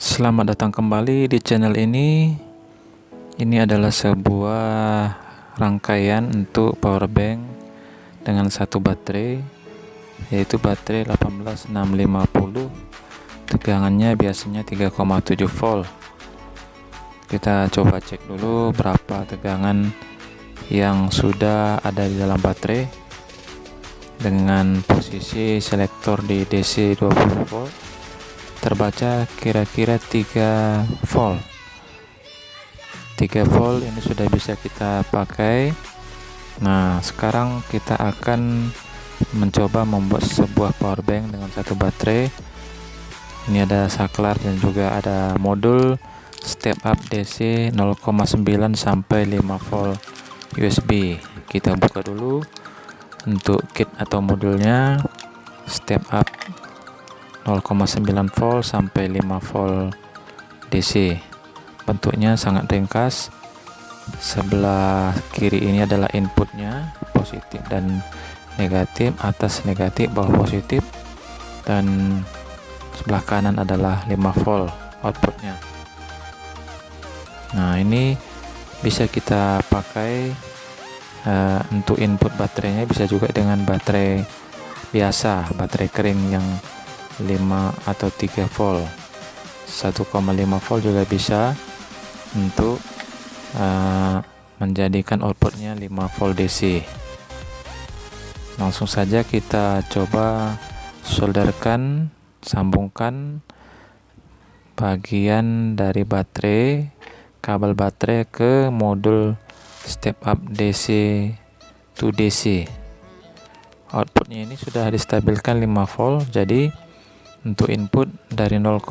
Selamat datang kembali di channel ini. Ini adalah sebuah rangkaian untuk power bank dengan satu baterai, yaitu baterai 18650. Tegangannya biasanya 3,7 volt. Kita coba cek dulu berapa tegangan yang sudah ada di dalam baterai dengan posisi selektor di DC 20 volt. Terbaca kira-kira 3 volt. 3 volt ini sudah bisa kita pakai. Nah, sekarang kita akan mencoba membuat sebuah power bank dengan satu baterai. Ini ada saklar dan juga ada modul step up DC 0,9 sampai 5 volt USB. Kita buka dulu untuk kit atau modulnya. Step up 0,9 volt sampai 5 volt DC. Bentuknya sangat ringkas. Sebelah kiri ini adalah inputnya, positif dan negatif, atas negatif, bawah positif, dan sebelah kanan adalah 5 volt outputnya. Nah, ini bisa kita pakai untuk input baterainya, bisa juga dengan baterai biasa, baterai kering yang 5 atau 3 volt. 1,5 volt juga bisa untuk menjadikan outputnya 5 volt DC. Langsung saja kita coba solderkan, sambungkan bagian dari baterai, kabel baterai ke modul step up DC to DC. Outputnya ini sudah distabilkan 5 volt, jadi untuk input dari 0,9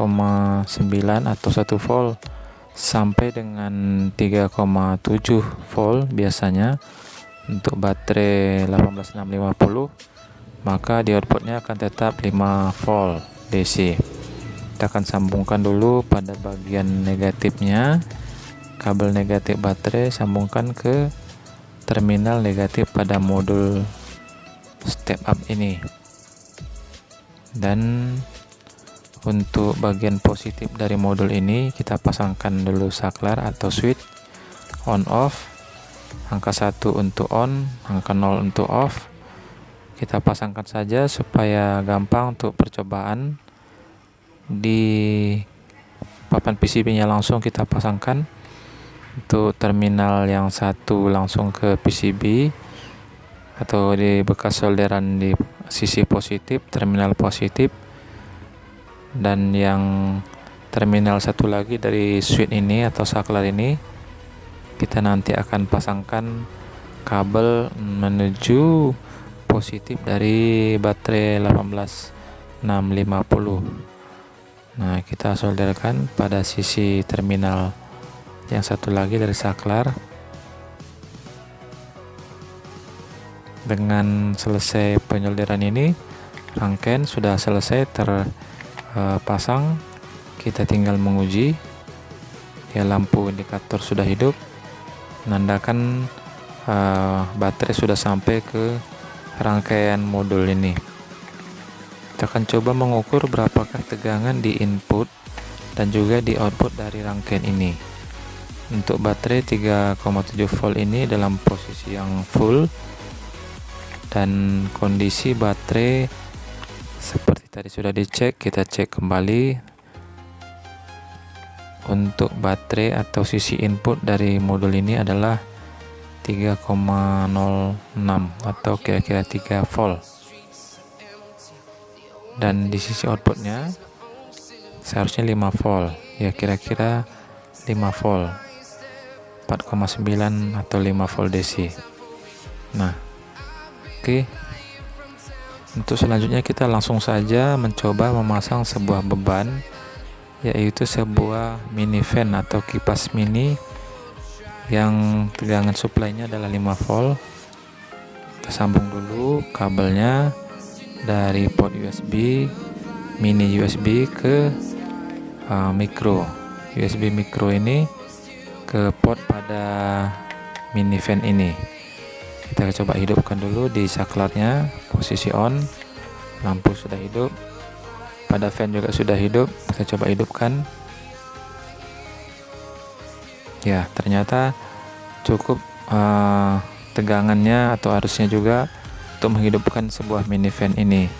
atau 1 volt sampai dengan 3,7 volt biasanya untuk baterai 18650, maka di outputnya akan tetap 5 volt DC. Kita akan sambungkan dulu pada bagian negatifnya, kabel negatif baterai sambungkan ke terminal negatif pada modul step up ini. Dan untuk bagian positif dari modul ini kita pasangkan dulu saklar atau switch on off. Angka 1 untuk on, angka 0 untuk off. Kita pasangkan saja supaya gampang untuk percobaan. Di papan PCB-nya langsung kita pasangkan. Untuk terminal yang satu langsung ke PCB atau di bekas solderan di sisi positif, terminal positif, dan yang terminal satu lagi dari switch ini atau saklar ini kita nanti akan pasangkan kabel menuju positif dari baterai 18650. Nah, kita solderkan pada sisi terminal yang satu lagi dari saklar. Dengan selesai penyolderan ini, rangkaian sudah selesai terpasang. Kita tinggal menguji ya, lampu indikator sudah hidup, menandakan baterai sudah sampai ke rangkaian modul ini. Kita akan coba mengukur berapakah tegangan di input dan juga di output dari rangkaian ini. Untuk baterai 3,7 volt ini dalam posisi yang full, dan kondisi baterai seperti tadi sudah dicek. Kita cek kembali untuk baterai atau sisi input dari modul ini adalah 3,06 atau kira-kira 3 volt, dan di sisi outputnya seharusnya 5 volt, ya kira-kira 5 volt, 4,9 atau 5 volt DC. Nah, oke, untuk selanjutnya kita langsung saja mencoba memasang sebuah beban, yaitu sebuah mini fan atau kipas mini yang tegangan supply-nya adalah 5 volt. Kita sambung dulu kabelnya dari port USB, mini USB ke micro USB micro ini ke port pada mini fan ini. Kita coba hidupkan dulu di saklarnya, posisi on, lampu sudah hidup, pada fan juga sudah hidup. Kita coba hidupkan. Ya, ternyata cukup tegangannya atau arusnya juga untuk menghidupkan sebuah minivan ini.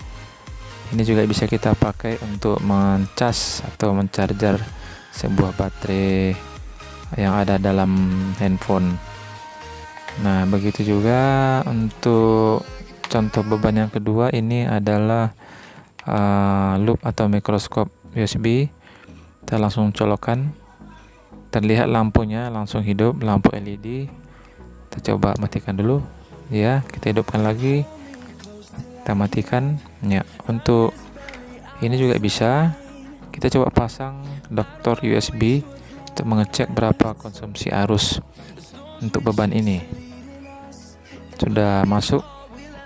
Ini juga bisa kita pakai untuk mencas atau mencarger sebuah baterai yang ada dalam handphone. Nah, begitu juga untuk contoh beban yang kedua, ini adalah loop atau mikroskop USB. Kita langsung colokkan, terlihat lampunya langsung hidup, lampu LED. Kita coba matikan dulu, ya, kita hidupkan lagi, kita matikan. Ya, untuk ini juga bisa kita coba pasang adaptor USB untuk mengecek berapa konsumsi arus untuk beban ini. Sudah masuk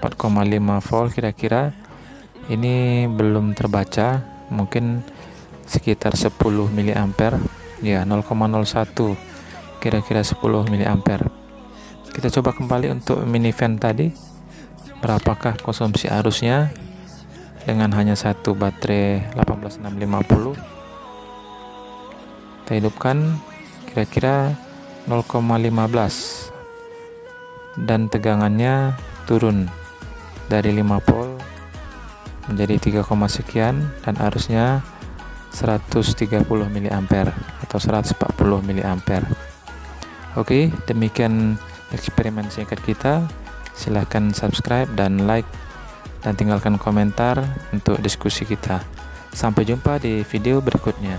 4,5 volt kira-kira. Ini belum terbaca, mungkin sekitar 10 mA, ya, 0,01 kira-kira 10 mA. Kita coba kembali untuk minivan tadi, berapakah konsumsi arusnya dengan hanya satu baterai 18650. Kita hidupkan, kira-kira 0,15, dan tegangannya turun dari 5 volt menjadi 3, sekian, dan arusnya 130 mA atau 140 mA. Oke, demikian eksperimen singkat kita. Silahkan subscribe dan like dan tinggalkan komentar untuk diskusi kita. Sampai jumpa di video berikutnya.